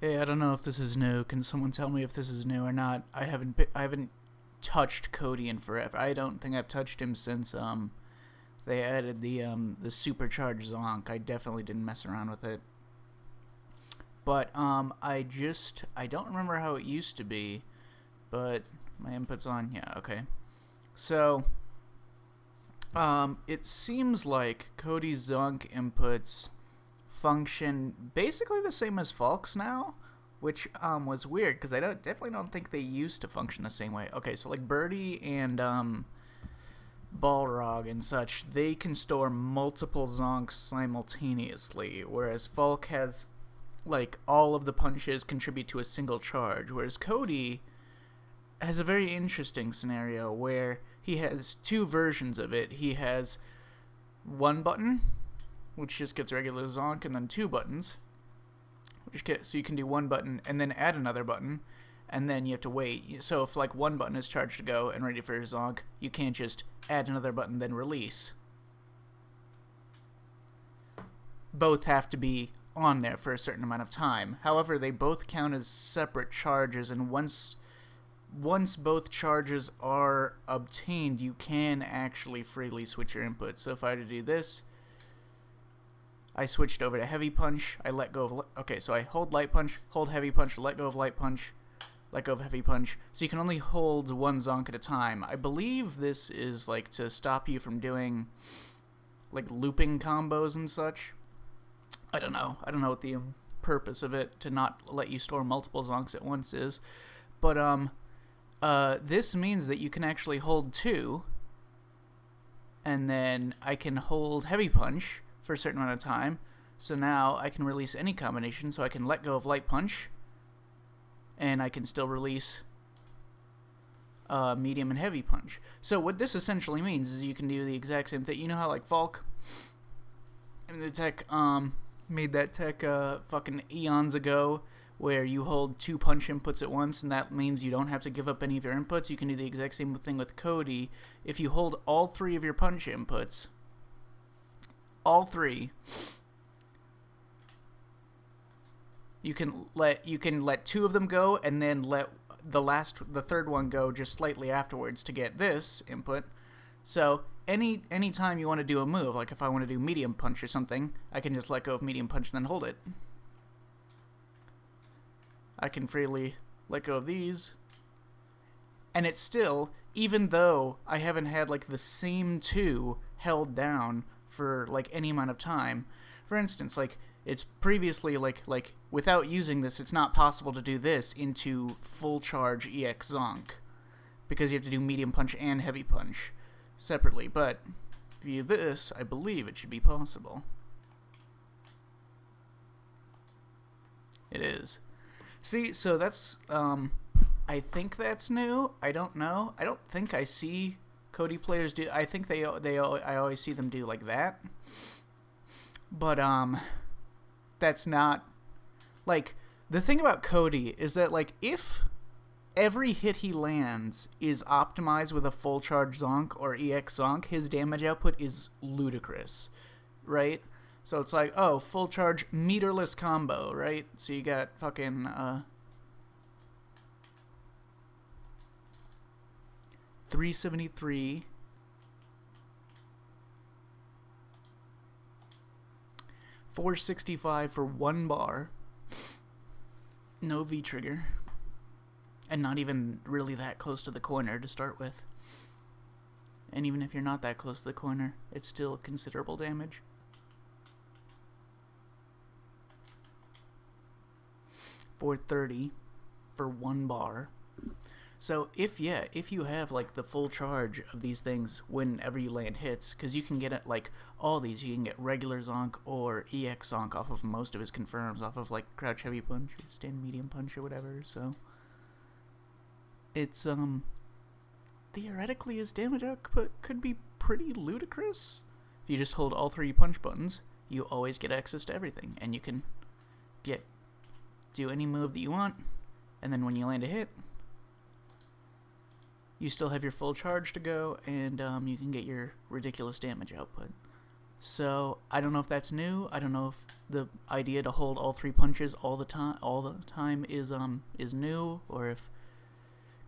Hey, I don't know if this is new. Can someone tell me if this is new or not? I haven't touched Cody in forever. I don't think I've touched him since they added the supercharged Zonk. I definitely didn't mess around with it. But I don't remember how it used to be, but my input's on. Yeah, okay. So it seems like Cody's Zonk inputs function basically the same as Falk's now, which was weird because definitely don't think they used to function the same way. Okay, so like Birdie and Balrog and such, they can store multiple Zonks simultaneously, whereas Falk has like all of the punches contribute to a single charge, whereas Cody has a very interesting scenario where he has two versions of it. He has one button, which just gets regular Zonk, and then two buttons, so you can do one button and then add another button, and then you have to wait. So if like one button is charged to go and ready for your Zonk, you can't just add another button then release. Both have to be on there for a certain amount of time. However, they both count as separate charges, and once both charges are obtained, you can actually freely switch your input. So if I were to do this, I switched over to Heavy Punch, I let go of... Okay, so I hold Light Punch, hold Heavy Punch, let go of Light Punch, let go of Heavy Punch. So you can only hold one Zonk at a time. I believe this is like to stop you from doing like looping combos and such. I don't know what the purpose of it to not let you store multiple Zonks at once is. But this means that you can actually hold two, and then I can hold Heavy Punch for a certain amount of time. So now I can release any combination. So I can let go of Light Punch, and I can still release Medium and Heavy Punch. So what this essentially means is you can do the exact same thing. You know how like Falk and the tech made that tech fucking eons ago, where you hold two punch inputs at once, and that means you don't have to give up any of your inputs. You can do the exact same thing with Cody. If you hold all three of your punch inputs, all three, you can let two of them go, and then let the third one go just slightly afterwards to get this input. So any time you want to do a move, like if I want to do Medium Punch or something, I can just let go of Medium Punch and then hold it. I can freely let go of these, and it's still, even though I haven't had like the same two held down for like any amount of time. For instance, like it's previously like without using this, it's not possible to do this into full charge EX Zonk, because you have to do Medium Punch and Heavy Punch separately. But if you do this, I believe it should be possible. It is. See, so that's I think that's new. I don't know. I don't think I see Cody players do. I think I always see them do like that. But that's not like the thing about Cody is that like if every hit he lands is optimized with a full charge Zonk or EX Zonk, his damage output is ludicrous, right? So it's like, oh, full charge meterless combo, right? So you got fucking 373, 465 for one bar, no V trigger, and not even really that close to the corner to start with. And even if you're not that close to the corner, it's still considerable damage. 430 for one bar. So if you have like the full charge of these things whenever you land hits, because you can get it like all these, you can get regular Zonk or EX Zonk off of most of his confirms, off of like Crouch Heavy Punch, or Stand Medium Punch, or whatever. So it's theoretically his damage output could be pretty ludicrous. If you just hold all three punch buttons, you always get access to everything, and you can do any move that you want, and then when you land a hit, you still have your full charge to go, and you can get your ridiculous damage output. So I don't know if that's new. I don't know if the idea to hold all three punches all the time is new, or if,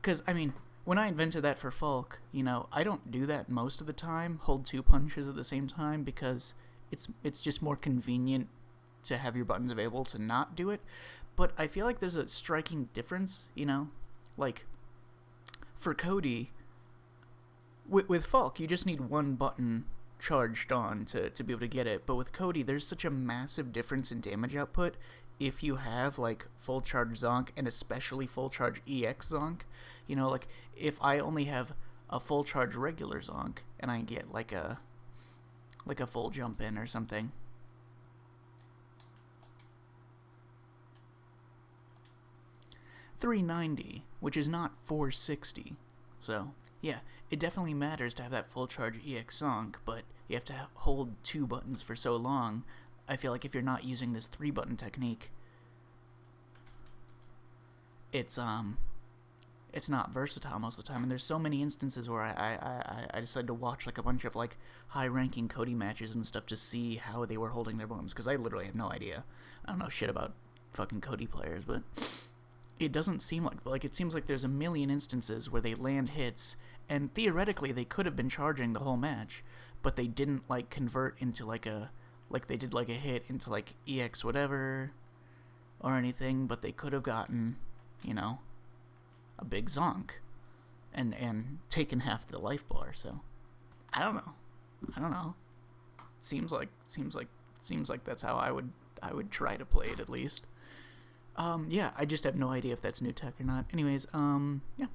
because I mean, when I invented that for Falk, I don't do that most of the time. Hold two punches at the same time because it's just more convenient to have your buttons available to not do it. But I feel like there's a striking difference, like for Cody, with Falk, you just need one button charged on to be able to get it. But with Cody, there's such a massive difference in damage output if you have like full charge Zonk and especially full charge EX Zonk. Like if I only have a full charge regular Zonk and I get like a full jump in or something. $390, which is not $460. So yeah, it definitely matters to have that full charge EX Zonk, but you have to hold two buttons for so long. I feel like if you're not using this 3-button technique, it's not versatile most of the time. And there's so many instances where I decided to watch like a bunch of like high-ranking Cody matches and stuff to see how they were holding their buttons, because I literally have no idea. I don't know shit about fucking Cody players, but it doesn't seem like it seems like there's a million instances where they land hits and theoretically they could have been charging the whole match, but they didn't like convert into like they did like a hit into like EX whatever or anything, but they could have gotten, a big Zonk and taken half the life bar. So I don't know. Seems like that's how I would try to play it, at least. Yeah, I just have no idea if that's new tech or not. Anyways, yeah.